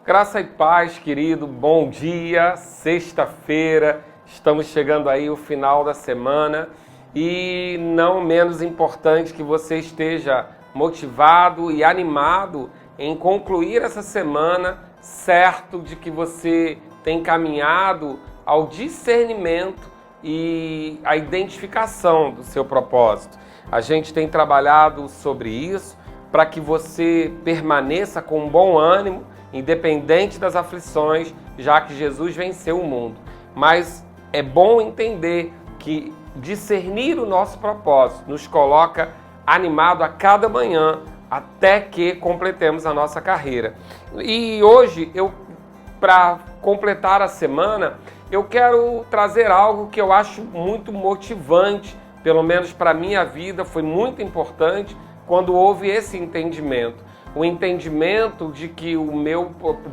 Graça e paz, querido. Bom dia, sexta-feira. Estamos chegando aí o final da semana e não menos importante que você esteja motivado e animado em concluir essa semana, certo de que você tem caminhado ao discernimento e a identificação do seu propósito. A gente tem trabalhado sobre isso para que você permaneça com bom ânimo, independente das aflições, já que Jesus venceu o mundo. Mas é bom entender que discernir o nosso propósito nos coloca animado a cada manhã até que completemos a nossa carreira. E hoje, para completar a semana, eu quero trazer algo que eu acho muito motivante, pelo menos para a minha vida, foi muito importante quando houve esse entendimento. O entendimento de que o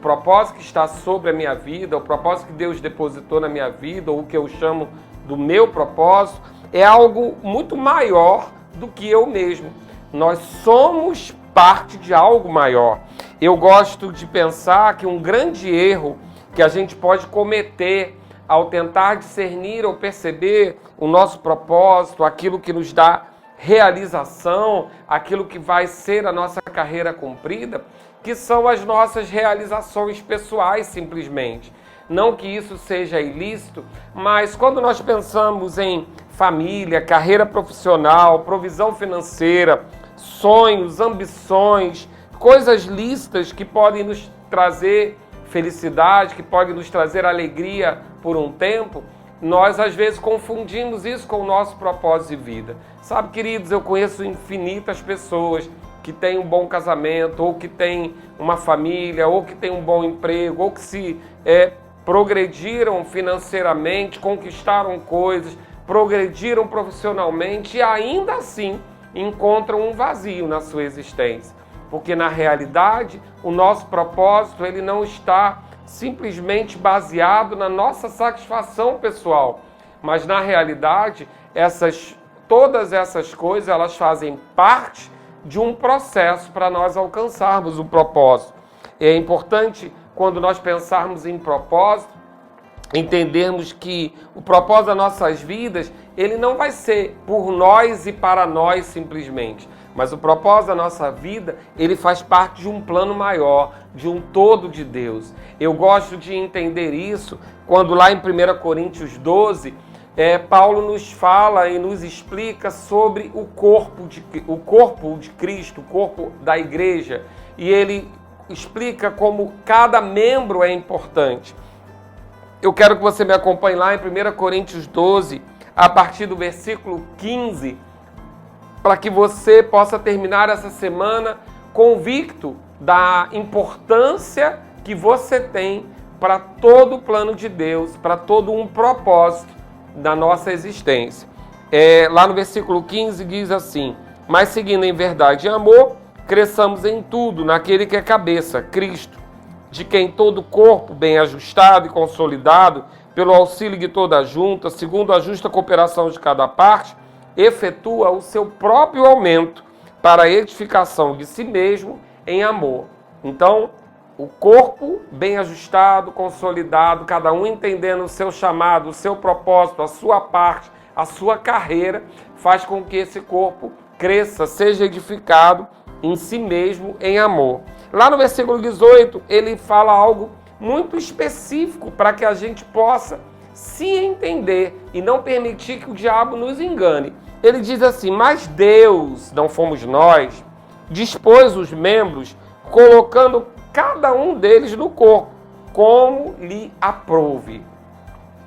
propósito que está sobre a minha vida, o propósito que Deus depositou na minha vida, ou o que eu chamo do meu propósito, é algo muito maior do que eu mesmo. Nós somos parte de algo maior. Eu gosto de pensar que um grande erro que a gente pode cometer ao tentar discernir ou perceber o nosso propósito, aquilo que nos dá realização, aquilo que vai ser a nossa carreira cumprida, que são as nossas realizações pessoais, simplesmente. Não que isso seja ilícito, mas quando nós pensamos em família, carreira profissional, provisão financeira, sonhos, ambições, coisas lícitas que podem nos trazer felicidade, que podem nos trazer alegria por um tempo, nós às vezes confundimos isso com o nosso propósito de vida. Sabe, queridos, eu conheço infinitas pessoas que têm um bom casamento, ou que têm uma família, ou que têm um bom emprego, ou que se progrediram financeiramente, conquistaram coisas, progrediram profissionalmente e ainda assim encontram um vazio na sua existência. Porque na realidade o nosso propósito ele não está simplesmente baseado na nossa satisfação pessoal, mas na realidade todas essas coisas elas fazem parte de um processo para nós alcançarmos o propósito. É importante quando nós pensarmos em propósito, entendermos que o propósito das nossas vidas ele não vai ser por nós e para nós simplesmente. Mas o propósito da nossa vida, ele faz parte de um plano maior, de um todo de Deus. Eu gosto de entender isso quando lá em 1 Coríntios 12, Paulo nos fala e nos explica sobre o corpo de Cristo, o corpo da igreja. E ele explica como cada membro é importante. Eu quero que você me acompanhe lá em 1 Coríntios 12, a partir do versículo 15, para que você possa terminar essa semana convicto da importância que você tem para todo o plano de Deus, para todo um propósito da nossa existência. Lá no versículo 15 diz assim: mas seguindo em verdade e amor, cresçamos em tudo naquele que é cabeça, Cristo, de quem todo o corpo bem ajustado e consolidado, pelo auxílio de toda a junta, segundo a justa cooperação de cada parte, efetua o seu próprio aumento para a edificação de si mesmo em amor. Então, o corpo bem ajustado, consolidado, cada um entendendo o seu chamado, o seu propósito, a sua parte, a sua carreira, faz com que esse corpo cresça, seja edificado em si mesmo em amor. Lá no versículo 18, ele fala algo muito específico para que a gente possa se entender e não permitir que o diabo nos engane. Ele diz assim: mas Deus, não fomos nós, dispôs os membros, colocando cada um deles no corpo, como lhe aprouve.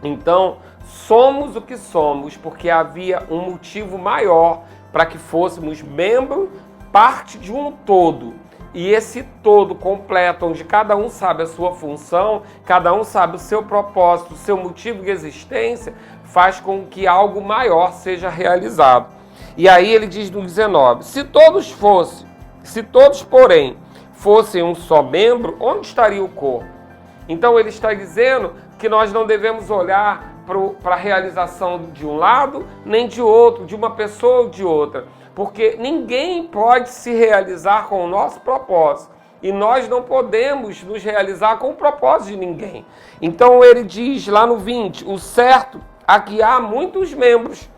Então, somos o que somos, porque havia um motivo maior para que fôssemos membro, parte de um todo. E esse todo completo, onde cada um sabe a sua função, cada um sabe o seu propósito, o seu motivo de existência, faz com que algo maior seja realizado. E aí ele diz no 19, se todos, porém, fossem um só membro, onde estaria o corpo? Então ele está dizendo que nós não devemos olhar para a realização de um lado, nem de outro, de uma pessoa ou de outra. Porque ninguém pode se realizar com o nosso propósito e nós não podemos nos realizar com o propósito de ninguém. Então ele diz lá no 20, o certo é que há muitos membros,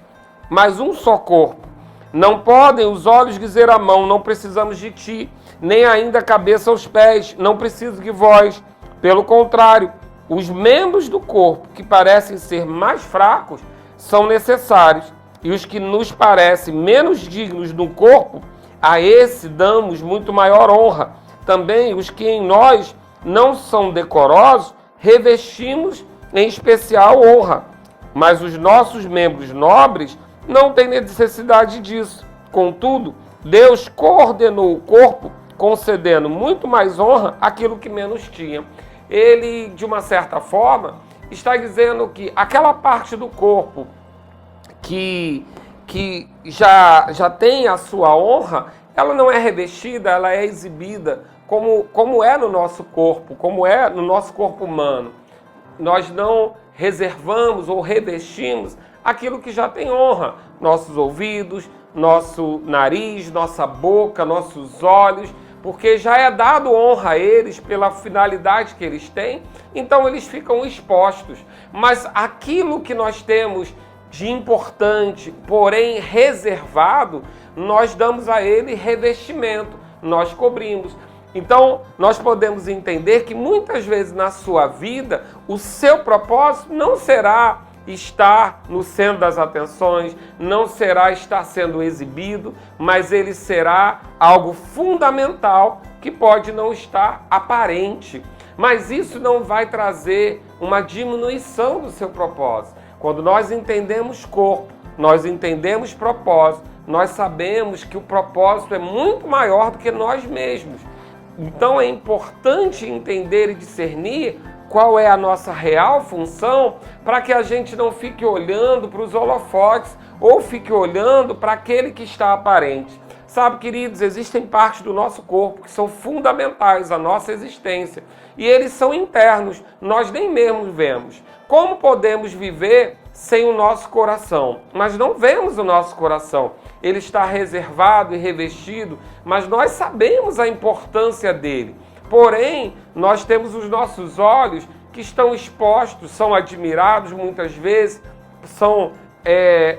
mas um só corpo. Não podem os olhos dizer à mão, não precisamos de ti, nem ainda a cabeça aos pés, não preciso de vós. Pelo contrário, os membros do corpo que parecem ser mais fracos são necessários, e os que nos parecem menos dignos do corpo, a esse damos muito maior honra. Também os que em nós não são decorosos, revestimos em especial honra. Mas os nossos membros nobres não têm necessidade disso. Contudo, Deus coordenou o corpo, concedendo muito mais honra àquilo que menos tinha. Ele, de uma certa forma, está dizendo que aquela parte do corpo que já tem a sua honra, ela não é revestida, ela é exibida, como é no nosso corpo, como é no nosso corpo humano. Nós não reservamos ou revestimos aquilo que já tem honra. Nossos ouvidos, nosso nariz, nossa boca, nossos olhos, porque já é dado honra a eles pela finalidade que eles têm, então eles ficam expostos. Mas aquilo que nós temos de importante, porém reservado, nós damos a ele revestimento, nós cobrimos. Então, nós podemos entender que muitas vezes na sua vida, o seu propósito não será estar no centro das atenções, não será estar sendo exibido, mas ele será algo fundamental que pode não estar aparente. Mas isso não vai trazer uma diminuição do seu propósito. Quando nós entendemos corpo, nós entendemos propósito, nós sabemos que o propósito é muito maior do que nós mesmos. Então é importante entender e discernir qual é a nossa real função, para que a gente não fique olhando para os holofotes ou fique olhando para aquele que está aparente. Sabe, queridos, existem partes do nosso corpo que são fundamentais à nossa existência e eles são internos, nós nem mesmo vemos. Como podemos viver sem o nosso coração? Mas não vemos o nosso coração. Ele está reservado e revestido, mas nós sabemos a importância dele. Porém, nós temos os nossos olhos que estão expostos, são admirados muitas vezes, são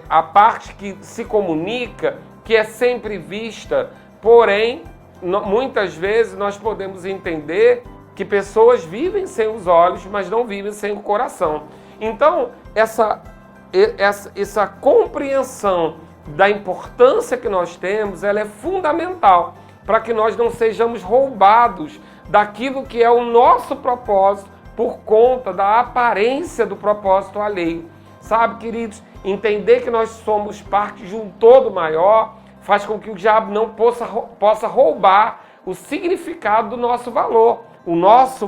a parte que se comunica, que é sempre vista. Porém, muitas vezes nós podemos entender que pessoas vivem sem os olhos, mas não vivem sem o coração. Então, essa compreensão da importância que nós temos, ela é fundamental para que nós não sejamos roubados daquilo que é o nosso propósito por conta da aparência do propósito alheio. Sabe, queridos, entender que nós somos parte de um todo maior faz com que o diabo não possa roubar o significado do nosso valor. O nosso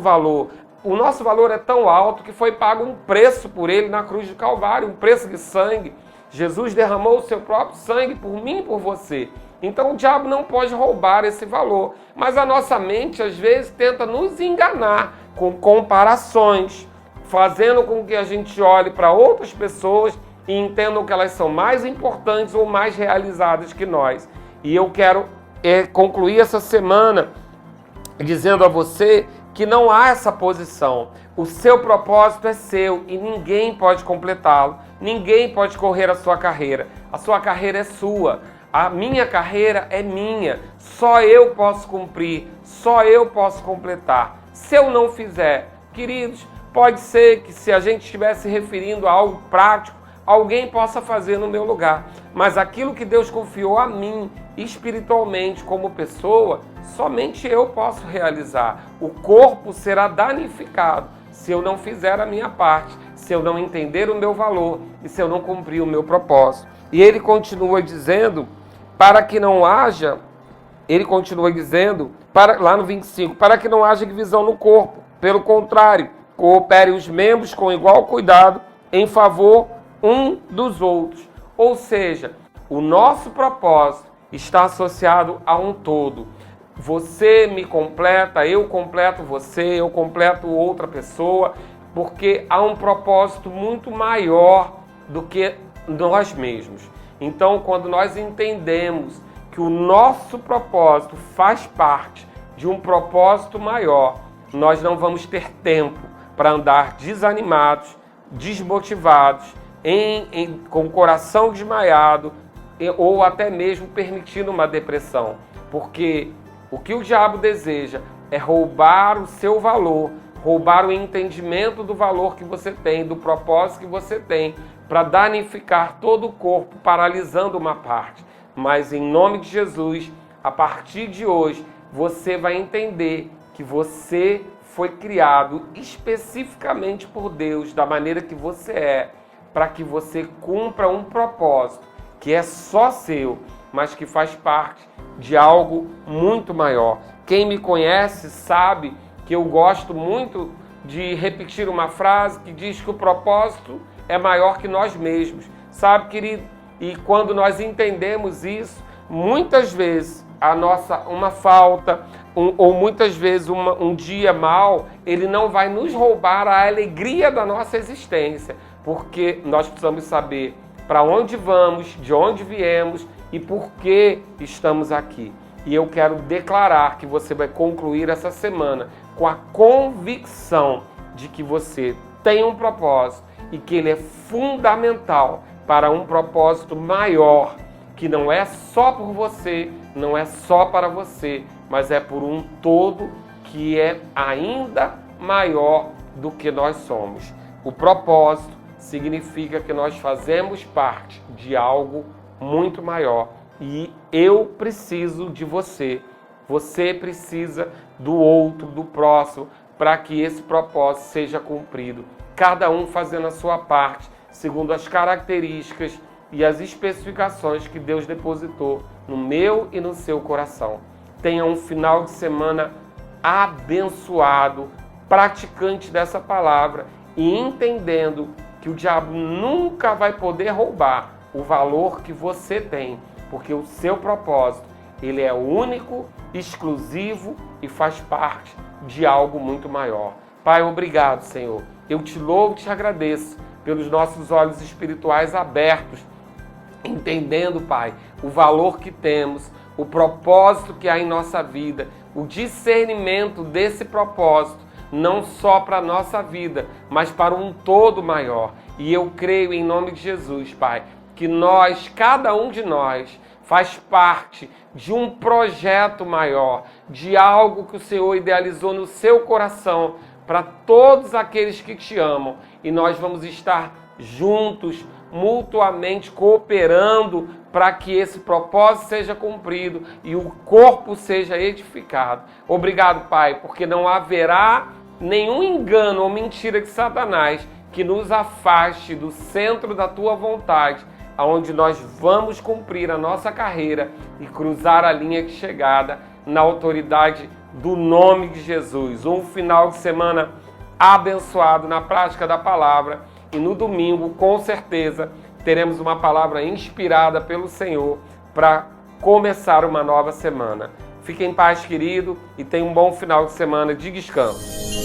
valor é tão alto que foi pago um preço por ele na cruz do Calvário, um preço de sangue. Jesus derramou o seu próprio sangue por mim e por você. Então o diabo não pode roubar esse valor. Mas a nossa mente às vezes tenta nos enganar com comparações, fazendo com que a gente olhe para outras pessoas e entendam que elas são mais importantes ou mais realizadas que nós. E eu quero concluir essa semana dizendo a você que não há essa posição. O seu propósito é seu e ninguém pode completá-lo. Ninguém pode correr a sua carreira. A sua carreira é sua. A minha carreira é minha. Só eu posso cumprir. Só eu posso completar. Se eu não fizer, queridos, pode ser que se a gente estivesse se referindo a algo prático, alguém possa fazer no meu lugar. Mas aquilo que Deus confiou a mim, espiritualmente, como pessoa, somente eu posso realizar. O corpo será danificado se eu não fizer a minha parte, se eu não entender o meu valor e se eu não cumprir o meu propósito. E ele continua dizendo, lá no 25, para que não haja divisão no corpo. Pelo contrário, coopere os membros com igual cuidado em favor um dos outros. Ou seja, o nosso propósito está associado a um todo. Você me completa, eu completo você, eu completo outra pessoa, porque há um propósito muito maior do que nós mesmos. Então, quando nós entendemos que o nosso propósito faz parte de um propósito maior, nós não vamos ter tempo para andar desanimados, desmotivados, com o coração desmaiado ou até mesmo permitindo uma depressão. Porque o que o diabo deseja é roubar o seu valor, roubar o entendimento do valor que você tem, do propósito que você tem, para danificar todo o corpo, paralisando uma parte. Mas em nome de Jesus, a partir de hoje, você vai entender que você foi criado especificamente por Deus, da maneira que você é, para que você cumpra um propósito que é só seu, mas que faz parte de algo muito maior. Quem me conhece sabe que eu gosto muito de repetir uma frase que diz que o propósito é maior que nós mesmos. Sabe, querido? E quando nós entendemos isso, muitas vezes uma falta, ou muitas vezes um dia mal, ele não vai nos roubar a alegria da nossa existência, porque nós precisamos saber para onde vamos, de onde viemos e por que estamos aqui. E eu quero declarar que você vai concluir essa semana com a convicção de que você tem um propósito e que ele é fundamental para um propósito maior, que não é só por você, não é só para você, mas é por um todo que é ainda maior do que nós somos. O propósito significa que nós fazemos parte de algo muito maior e eu preciso de você. Você precisa do outro, do próximo, para que esse propósito seja cumprido. Cada um fazendo a sua parte, segundo as características e as especificações que Deus depositou no meu e no seu coração. Tenha um final de semana abençoado, praticante dessa palavra e entendendo que o diabo nunca vai poder roubar o valor que você tem, porque o seu propósito, ele é único, exclusivo e faz parte de algo muito maior. Pai, obrigado, Senhor. Eu te louvo e te agradeço pelos nossos olhos espirituais abertos, entendendo, Pai, o valor que temos, o propósito que há em nossa vida, o discernimento desse propósito, não só para a nossa vida, mas para um todo maior. E eu creio em nome de Jesus, Pai, que nós, cada um de nós, faz parte de um projeto maior, de algo que o Senhor idealizou no seu coração para todos aqueles que te amam. E nós vamos estar juntos, mutuamente cooperando para que esse propósito seja cumprido e o corpo seja edificado. Obrigado, Pai, porque não haverá nenhum engano ou mentira de Satanás que nos afaste do centro da tua vontade, aonde nós vamos cumprir a nossa carreira e cruzar a linha de chegada na autoridade do nome de Jesus. Um final de semana abençoado na prática da palavra e no domingo, com certeza, teremos uma palavra inspirada pelo Senhor para começar uma nova semana. Fique em paz, querido, e tenha um bom final de semana de descanso.